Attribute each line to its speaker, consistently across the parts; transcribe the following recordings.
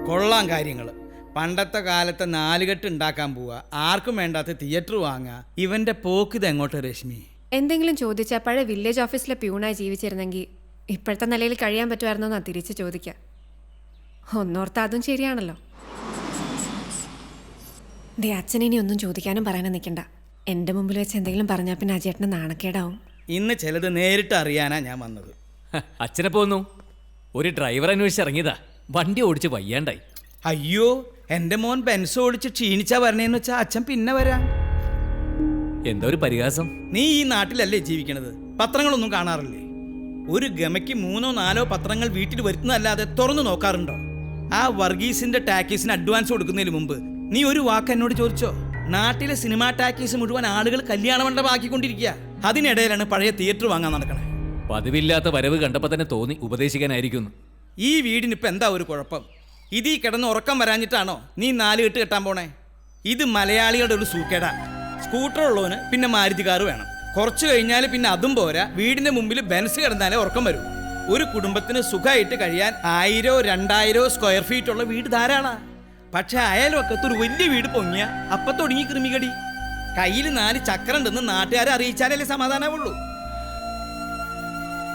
Speaker 1: കൊള്ളാം കാര്യങ്ങൾ. പണ്ടത്തെ കാലത്തെ നാലുകെട്ട് ഉണ്ടാക്കാൻ പോവുക, ആർക്കും വേണ്ടാത്ത തിയേറ്റർ വാങ്ങുക. ഇവന്റെ പോക്ക് ഇത് എങ്ങോട്ട് രശ്മി?
Speaker 2: എന്തെങ്കിലും ചോദിച്ചാൽ പഴയ വില്ലേജ് ഓഫീസിലെ പ്യൂണായി ജീവിച്ചിരുന്നെങ്കിൽ ഇപ്പോഴത്തെ നിലയിൽ കഴിയാൻ പറ്റുമായിരുന്നോ എന്നാ തിരിച്ച് ചോദിക്കുക. ഒന്നോർത്ത് അതും ശരിയാണല്ലോ. ദേ അച്ഛനിനി ഒന്നും ചോദിക്കാനും പറയാനും നിൽക്കണ്ട. എൻ്റെ മുമ്പിൽ വെച്ച് എന്തെങ്കിലും പറഞ്ഞാൽ പിന്നെ അജേട്ടന് നാണക്കേടാവും.
Speaker 1: ഇന്ന് ചിലത് നേരിട്ട് അറിയാനാ ഞാൻ വന്നത്.
Speaker 3: അച്ഛനെ പോന്നു. ഒരു ഡ്രൈവർ അന്വേഷിച്ച് ഇറങ്ങിയതാ. വണ്ടി ഓടിച്ച് വയ്യാണ്ടായി.
Speaker 1: അയ്യോ, എൻ്റെ മോൻ ബെൻസ് ഓടിച്ച് ക്ഷീണിച്ചാ വരണേന്ന് വെച്ചാൽ അച്ഛൻ പിന്നെ വരാം.
Speaker 3: എന്താ ഒരു പരിഹാസം?
Speaker 1: നീ ഈ നാട്ടിലല്ലേ ജീവിക്കണത്? പത്രങ്ങളൊന്നും കാണാറില്ലേ? ഒരു ഗമയ്ക്ക് 3-4 പത്രങ്ങൾ വീട്ടിൽ വരുത്തുന്നതല്ലാതെ തുറന്നു നോക്കാറുണ്ടോ? ആ വർഗീസിന്റെ ടാക്കീസിന് അഡ്വാൻസ് കൊടുക്കുന്നതിന് മുമ്പ് നീ ഒരു വാക്ക് എന്നോട് ചോദിച്ചോ? നാട്ടിലെ സിനിമാ ടാക്കീസ് മുഴുവൻ ആളുകൾ കല്യാണ മണ്ഡപമാക്കിക്കൊണ്ടിരിക്കുക. അതിനിടയിലാണ് പഴയ തിയേറ്റർ വാങ്ങാൻ നടക്കണേ.
Speaker 3: പതിവില്ലാത്ത വരവ് കണ്ടപ്പോൾ തന്നെ തോന്നി ഉപദേശിക്കാനായിരിക്കുന്നു.
Speaker 1: ഈ വീടിനിപ്പോൾ എന്താ ഒരു കുഴപ്പം? ഇതീ കിടന്ന് ഉറക്കം വരാഞ്ഞിട്ടാണോ നീ 4 കെട്ട് കെട്ടാൻ പോണേ? ഇത് മലയാളികളുടെ ഒരു സൂക്കേടാ. സ്കൂട്ടർ ഉള്ളവന് പിന്നെ മാരുതി കാറ് വേണം. കുറച്ച് കഴിഞ്ഞാൽ പിന്നെ അതും പോരാ, വീടിന്റെ മുമ്പിൽ ബെൻസ് കിടന്നാലേ ഉറക്കം വരും. ഒരു കുടുംബത്തിന് സുഖമായിട്ട് കഴിയാൻ 1000-2000 സ്ക്വയർ ഫീറ്റ് ഉള്ള വീട് ധാരാളാ. പക്ഷെ അയൽവക്കത്ത് ഒരു വലിയ വീട് പൊങ്ങിയ അപ്പൊ തുടങ്ങി കൃമികടി. കയ്യിൽ 4 ചക്രം ഉണ്ടെന്ന് നാട്ടുകാരെ അറിയിച്ചാലല്ലേ സമാധാനമുള്ളൂ.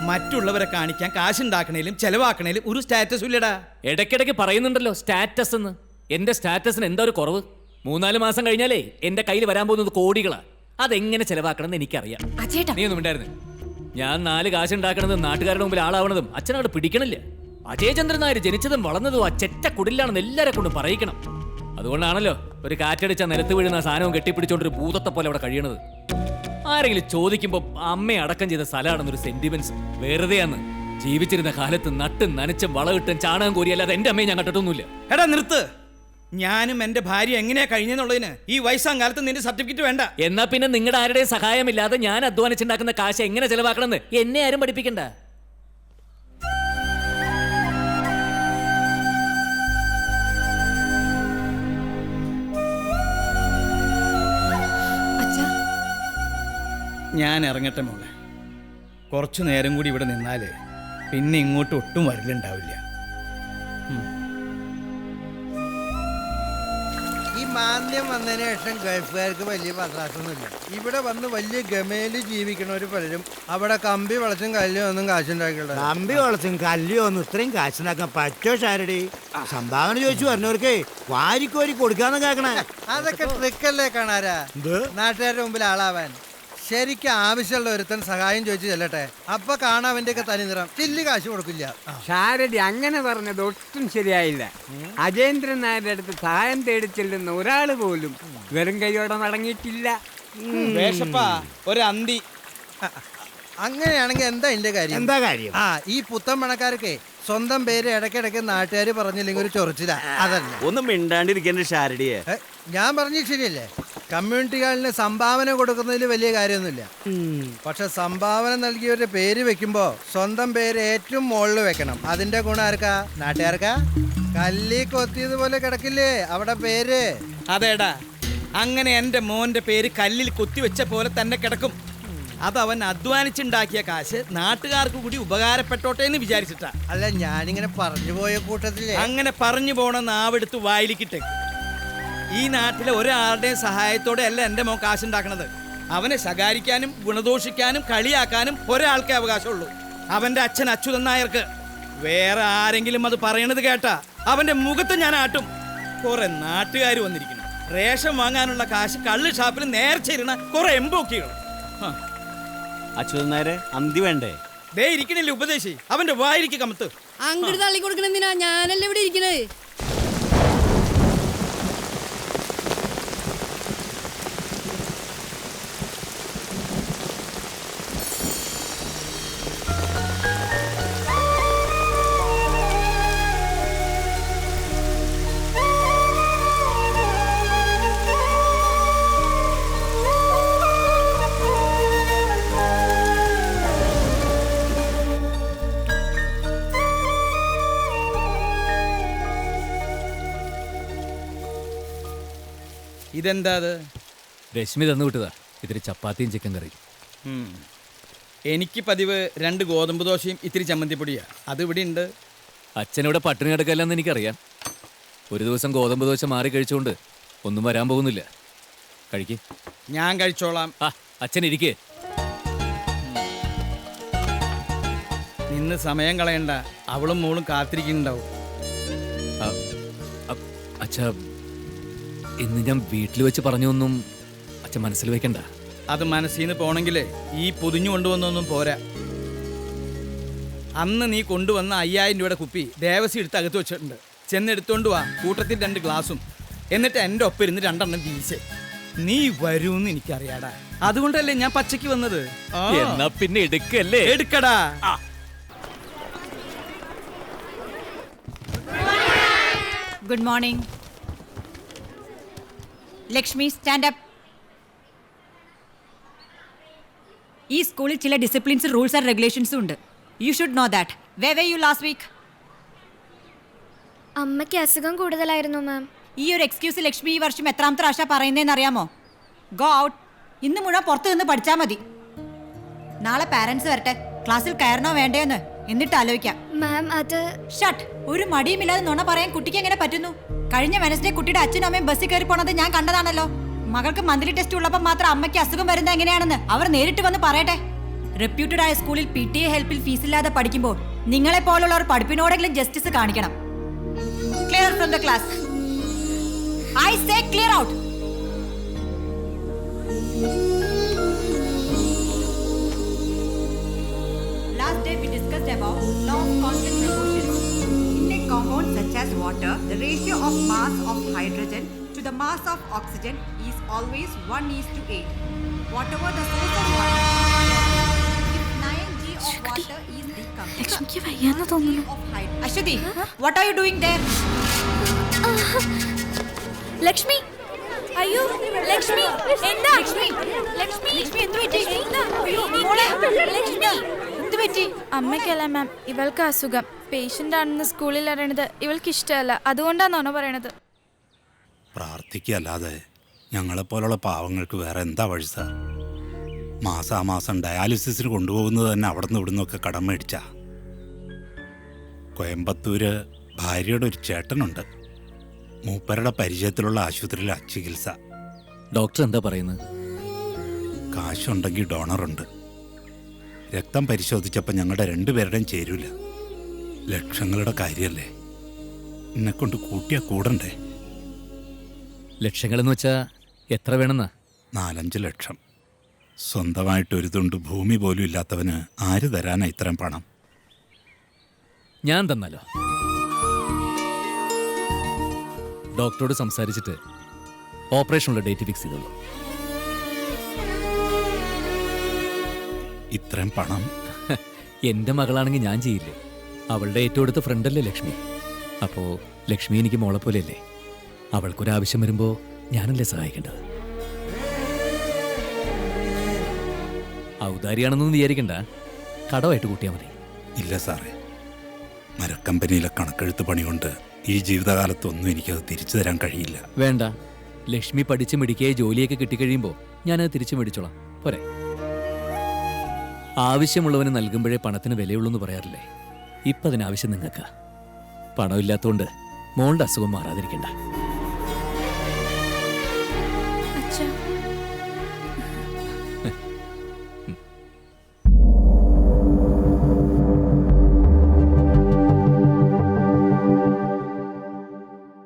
Speaker 1: മറ്റുള്ളവരെ കാണിക്കാൻ കാശുണ്ടാക്കണേലും ചെലവാക്കണേലും ഒരു സ്റ്റാറ്റസ് ഇല്ലടാ.
Speaker 3: ഇടയ്ക്കിടയ്ക്ക് പറയുന്നുണ്ടല്ലോ സ്റ്റാറ്റസ് എന്ന്. എന്റെ സ്റ്റാറ്റസിന് എന്താ ഒരു കുറവ്? 3-4 മാസം കഴിഞ്ഞാലേ എന്റെ കയ്യിൽ വരാൻ പോകുന്നത് കോടികളാ. അതെങ്ങനെ ചെലവാക്കണം എന്ന് എനിക്കറിയാം. നീ ഒന്നും ഉണ്ടായിരുന്നു. ഞാൻ 4 കാശ് ഉണ്ടാക്കണതും നാട്ടുകാരുടെ മുമ്പിൽ ആളാവണതും അച്ഛനോട് പിടിക്കണില്ല. അജയചന്ദ്രൻ നായർ ജനിച്ചതും വളർന്നതും ആ ചെറ്റ കുടിലാണെന്ന് എല്ലാരെ കൊണ്ടും പറയിക്കണം. അതുകൊണ്ടാണല്ലോ ഒരു കാറ്റടിച്ച നിലത്ത് വീഴുന്ന സാധനവും കെട്ടിപ്പിടിച്ചോണ്ടൊരു ഭൂതത്തെ പോലെ അവിടെ കഴിയണത്. ആരെങ്കിലും ചോദിക്കുമ്പോൾ അമ്മയെ അടക്കം ചെയ്ത സ്ഥലമാണെന്നൊരു സെന്റിമെന്റ്സ് വെറുതെയാന്ന്. ജീവിച്ചിരുന്ന കാലത്ത് നട്ടും നനച്ചും വളവിട്ടും ചാണകം കോരിയല്ലാതെ എന്റെ അമ്മയെ ഞാൻ കണ്ടിട്ടൊന്നുമില്ല.
Speaker 1: എടാ നിർത്ത്. ഞാനും എന്റെ ഭാര്യ എങ്ങനെയാ കഴിഞ്ഞെന്നുള്ളതിന് ഈ വയസ്സാം കാലത്ത് നിന്റെ സർട്ടിഫിക്കറ്റ് വേണ്ട.
Speaker 3: എന്നാ പിന്നെ നിങ്ങളുടെ ആരുടെയും സഹായമില്ലാതെ ഞാൻ അധ്വാനിച്ചുണ്ടാക്കുന്ന കാശ് എങ്ങനെ ചെലവാക്കണമെന്ന് എന്നെ ആരും പഠിപ്പിക്കണ്ട.
Speaker 1: ഞാൻ ഇറങ്ങട്ടെ മോളെ. കുറച്ചു നേരം കൂടി ഇവിടെ നിന്നാല് പിന്നെ ഇങ്ങോട്ട് ഒട്ടും വരലുണ്ടാവില്ല.
Speaker 4: ഈ മാന്ദ്യം വന്നതിന് ശേഷം ഗൾഫുകാർക്ക് വലിയ പത്രാസൊന്നുമില്ല. ഇവിടെ വന്ന് വലിയ ഗമയില് ജീവിക്കണവര് പലരും അവിടെ കമ്പി വളച്ചും കല്ലും ഒന്നും കാശുണ്ടാക്കിയുള്ള.
Speaker 5: കമ്പി വളച്ചും കല്ലിയോ ഒന്നും ഇത്രയും കാശുണ്ടാക്കാൻ പറ്റോ ഷാരടി? സംഭാവന ചോദിച്ചു പറഞ്ഞവർക്ക് വാരിക്കോരി കൊടുക്കാന്ന് കേക്കണേ.
Speaker 4: അതൊക്കെ ട്രിക്കല്ലേ കാണാരാ, നാട്ടുകാരുടെ മുമ്പിൽ ആളാവാൻ. ശരിക്കും ആവശ്യമുള്ള ഒരുത്തൻ സഹായം ചോദിച്ചു ചെല്ലട്ടെ, അപ്പൊ കാണാൻ അവന്റെയൊക്കെ തനിനിറം. ചില്ലി കാശ് കൊടുക്കില്ല.
Speaker 6: ഷാരടി അങ്ങനെ പറഞ്ഞത് ഒട്ടും ശരിയായില്ല. അജേന്ദ്രൻ നായരുടെ അടുത്ത് സഹായം തേടി ചെല്ലുന്ന ഒരാള് പോലും വെറും കൈയോടെ മടങ്ങിയിട്ടില്ല.
Speaker 1: വേഷപ്പാ ഒരു അന്തി.
Speaker 4: അങ്ങനെയാണെങ്കിൽ എന്താ എന്റെ കാര്യം?
Speaker 5: എന്താ കാര്യം?
Speaker 4: ഈ പുത്തൻ പണക്കാരൊക്കെ സ്വന്തം പേര് ഇടയ്ക്കിടയ്ക്ക് നാട്ടുകാർ പറഞ്ഞില്ലെങ്കിൽ ഒരു ചൊറിച്ചില്ല. അതല്ല
Speaker 7: ഒന്നും മിണ്ടാണ്ടിരിക്കേണ്ട ഷാരടിയെ.
Speaker 4: ഞാൻ പറഞ്ഞത് ശരിയല്ലേ? കമ്മ്യൂണിറ്റികളിന് സംഭാവന കൊടുക്കുന്നതിൽ വലിയ കാര്യമൊന്നുമില്ല. പക്ഷെ സംഭാവന നൽകിയവരുടെ പേര് വെക്കുമ്പോ സ്വന്തം പേര് ഏറ്റവും മുകളിൽ വെക്കണം. അതിന്റെ ഗുണം ആർക്കാ? നാട്ടുകാർക്കാ? കല്ലി കൊത്തിയതുപോലെ കിടക്കില്ലേ അവിടെ പേര്?
Speaker 1: അതേടാ, അങ്ങനെ എൻ്റെ മോന്റെ പേര് കല്ലിൽ കുത്തിവെച്ച പോലെ തന്നെ കിടക്കും. അതവൻ അധ്വാനിച്ചുണ്ടാക്കിയ കാശ് നാട്ടുകാർക്ക് കൂടി ഉപകാരപ്പെട്ടോട്ടെ എന്ന് വിചാരിച്ചിട്ടാ.
Speaker 4: അല്ല, ഞാനിങ്ങനെ പറഞ്ഞു പോയ കൂട്ടത്തില്.
Speaker 1: അങ്ങനെ പറഞ്ഞു പോണ നാവെടുത്ത് വായിലിക്കിട്ടേക്ക്. ഈ നാട്ടിലെ ഒരാളുടെയും സഹായത്തോടെ അല്ല എൻ്റെ മോൻ കാശുണ്ടാക്കണത്. അവനെ ശകാരിക്കാനും ഗുണദോഷിക്കാനും കളിയാക്കാനും ഒരാൾക്കേ അവകാശമുള്ളൂ, അവന്റെ അച്ഛൻ അച്യുതൻ നായർക്ക്. വേറെ ആരെങ്കിലും അത് പറയണത് കേട്ടാ അവന്റെ മുഖത്ത് ഞാൻ ആട്ടും. കുറെ നാട്ടുകാർ വന്നിരിക്കുന്നു. റേഷൻ വാങ്ങാനുള്ള കാശ് കള്ള് ഷാപ്പിൽ നേർച്ചയിരുന്ന കുറെ എംബോക്കികൾ.
Speaker 7: അച്യുതൻ നായരെ അന്തി വേണ്ടേ?
Speaker 1: ദേ ഇരിക്കണില്ലേ ഉപദേശി, അവന്റെ വായിരിക്ക് കമത്ത്.
Speaker 8: അങ്ങോട്ട് തള്ളി കൊടുക്കണെന്തിനാ? ഞാനല്ലേ ഇവിടെ ഇരിക്കണേ.
Speaker 1: ഇതെന്താ? അത്
Speaker 3: രശ്മി തന്നു വിട്ടതാ. ഇത്തിരി ചപ്പാത്തിയും ചിക്കൻ കറി.
Speaker 1: എനിക്ക് പതിവ് 2 ഗോതമ്പ് ദോശയും ഇത്തിരി ചമ്മന്തിപ്പൊടിയാ. അത് ഇവിടെ ഉണ്ട്.
Speaker 3: അച്ഛനിവിടെ പട്ടിണി കിടക്കല്ലെന്ന് എനിക്കറിയാം. ഒരു ദിവസം ഗോതമ്പ് ദോശ മാറി കഴിച്ചുകൊണ്ട് ഒന്നും വരാൻ പോകുന്നില്ല. കഴിക്ക്.
Speaker 1: ഞാൻ കഴിച്ചോളാം.
Speaker 3: ആ അച്ഛൻ ഇരിക്കേ.
Speaker 1: നിന്ന് സമയം കളയണ്ട, അവളും മോളും കാത്തിരിക്കുന്നുണ്ടാവും.
Speaker 3: അച്ഛാ, ഇന്ന് ഞാൻ വീട്ടിൽ വെച്ച് പറഞ്ഞൊന്നും അച്ഛൻ മനസ്സിൽ വെക്കണ്ട.
Speaker 1: അത് മനസ്സിൽ നിന്ന് പോണെങ്കിൽ ഈ പൊതിഞ്ഞു കൊണ്ടുവന്നൊന്നും പോരാ. അന്ന് നീ കൊണ്ടുവന്ന 5000 രൂപയുടെ കുപ്പി ദേവസി എടുത്ത് അകത്ത് വെച്ചിട്ടുണ്ട്. ചെന്നെടുത്തോണ്ട് വാ, കൂട്ടത്തിൽ 2 ഗ്ലാസും. എന്നിട്ട് എൻ്റെ ഒപ്പം ഇരുന്ന് 2 എണ്ണം വീശ്. നീ വരൂന്ന് എനിക്കറിയാടാ, അതുകൊണ്ടല്ലേ ഞാൻ പച്ചയ്ക്ക് വന്നത്.
Speaker 3: എന്നാ പിന്നെ എടുക്കല്ലേ?
Speaker 1: എടുക്കടാ.
Speaker 9: Good morning. Lakshmi, stand up. ഈ സ്കൂളിൽ ചില ഡിസിപ്ലിൻസ്, റൂൾസ് ആൻഡ് റെഗുലേഷൻസും ഉണ്ട്. You should know that. Where were you last week?
Speaker 10: അമ്മയ്ക്ക് അസുഖം കൂടുതലായിരുന്നു മാം.
Speaker 9: ഈ ഒരു എക്സ്ക്യൂസ് ലക്ഷ്മി ഈ വർഷം എത്രാമത്തെ പ്രാവശ്യം പറയുന്നതെന്ന് അറിയാമോ? Go out. ഇന്ന് മുഴുവൻ പുറത്ത് നിന്ന് പഠിച്ചാൽ മതി. നാളെ പാരന്റ്സ് വരട്ടെ, ക്ലാസ്സിൽ കയറണോ വേണ്ടയോന്ന് എന്നിട്ട് ആലോചിക്കാം.
Speaker 10: മാം അത്
Speaker 9: ഷട്ട്. ഒരു മടിയുമില്ലാതെ നുണ പറയാൻ കുട്ടിക്ക് എങ്ങനെ പറ്റുന്നു? കഴിഞ്ഞ വെനസ്ഡേ കുട്ടിയുടെ അച്ഛനും അമ്മയും ബസ്സിൽ കയറി പോണത് ഞാൻ കണ്ടതാണല്ലോ. മകൾക്ക് മന്ത്ലി ടെസ്റ്റ് ഉള്ളപ്പോൾ മാത്രം അമ്മയ്ക്ക് അസുഖം വരുന്നത് എങ്ങനെയാണെന്ന് അവർ നേരിട്ട് വന്ന് പറയട്ടെ. റെപ്യൂട്ടഡ് ആയ സ്കൂളിൽ PTA ഹെൽപ്പിൽ ഫീസില്ലാതെ പഠിക്കുമ്പോൾ നിങ്ങളെ പോലുള്ളവർ പഠിപ്പിനോടെങ്കിലും ജസ്റ്റിസ് കാണിക്കണം. Clear from the class. I say clear out. Last day we discussed about law of constant proportions. In a compound such as water, the ratio of mass of hydrogen to the mass of oxygen is always 1:8. Whatever the source of water, if 9g of water is decomposed,
Speaker 10: ലക്ഷ്മിക്ക് വയ്യാന്ന് തോന്നുന്നു.
Speaker 9: Ashwati, what are you doing there?
Speaker 10: Lakshmi, അയ്യോ ലക്ഷ്മി, എന്താ
Speaker 9: ലക്ഷ്മി,
Speaker 10: ലക്ഷ്മി,
Speaker 9: ലക്ഷ്മി എന്ത് പറ്റി?
Speaker 10: അയ്യോ,
Speaker 9: മോളെ,
Speaker 10: ലക്ഷ്മി
Speaker 9: എന്ത് പറ്റി?
Speaker 10: അമ്മയ്ക്കല്ല മാം, ഇവൾക്ക് അസുഖം. പേഷ്യന്റ് ആണെന്ന് സ്കൂളിൽ അറിയണത് ഇവൾക്ക് ഇഷ്ടമല്ല, അതുകൊണ്ടാണോ പറയണത്?
Speaker 11: പ്രാർത്ഥിക്കല്ലാതെ ഞങ്ങളെപ്പോലുള്ള പാവങ്ങൾക്ക് വേറെ എന്താ വഴി സാർ? മാസാമാസം ഡയാലിസിസിന് കൊണ്ടുപോകുന്നത് തന്നെ അവിടെ നിന്ന് ഇവിടുന്നൊക്കെ കടം മേടിച്ച. കോയമ്പത്തൂര് ഭാര്യയുടെ ഒരു ചേട്ടനുണ്ട്, മൂപ്പരുടെ പരിചയത്തിലുള്ള ആശുപത്രിയിലെ ചികിത്സ.
Speaker 3: ഡോക്ടർ എന്താ പറയുന്നത്?
Speaker 11: കാശുണ്ടെങ്കിൽ ഡോണറുണ്ട്. രക്തം പരിശോധിച്ചപ്പോൾ ഞങ്ങളുടെ 2 പേരുടെയും ചേരൂല. ലക്ഷങ്ങളുടെ കാര്യമല്ലേ, എന്നെക്കൊണ്ട് കൂട്ടിയാ കൂടണ്ടേ?
Speaker 3: ലക്ഷങ്ങളെന്ന് വെച്ചാ എത്ര വേണമെന്നാ?
Speaker 11: 4-5 ലക്ഷം. സ്വന്തമായിട്ട് ഒരു തുണ്ട് ഭൂമി പോലും ഇല്ലാത്തവന് ആര് തരാനാ ഇത്രയും പണം?
Speaker 3: ഞാൻ തന്നാലോ? ഡോക്ടറോട് സംസാരിച്ചിട്ട് ഓപ്പറേഷനുള്ള ഡേറ്റ് ഫിക്സ് ചെയ്തോളൂ.
Speaker 11: ഇത്രയും പണം
Speaker 3: എൻ്റെ മകളാണെങ്കിൽ ഞാൻ ചെയ്യില്ലേ? അവളുടെ ഏറ്റവും അടുത്ത ഫ്രണ്ടല്ലേ ലക്ഷ്മി. അപ്പോൾ ലക്ഷ്മി എനിക്ക് മോളെ പോലെയല്ലേ? അവൾക്കൊരാവശ്യം വരുമ്പോൾ ഞാനല്ലേ സഹായിക്കേണ്ടത്? ഔദാരിയാണെന്നൊന്നും വിചാരിക്കണ്ട, കടമായിട്ട് കൂട്ടിയാൽ മതി.
Speaker 11: ഇല്ല സാറേ, മരക്കമ്പനിയിലെ കണക്കെഴുത്ത് പണി കൊണ്ട് ഈ ജീവിതകാലത്തൊന്നും എനിക്കത് തിരിച്ചു തരാൻ കഴിയില്ല.
Speaker 3: വേണ്ട, ലക്ഷ്മി പഠിച്ച് മിടിക്കുകയെ ജോലിയൊക്കെ കിട്ടിക്കഴിയുമ്പോൾ ഞാനത് തിരിച്ചു മേടിച്ചോളാം, പോരെ? ആവശ്യമുള്ളവന് നൽകുമ്പോഴേ പണത്തിന് വിലയുള്ളൂ എന്ന് പറയാറില്ലേ? ഇപ്പം അതിനാവശ്യം നിങ്ങൾക്ക്. പണമില്ലാത്തതുകൊണ്ട് മോളുടെ അസുഖം മാറാതിരിക്കണ്ട.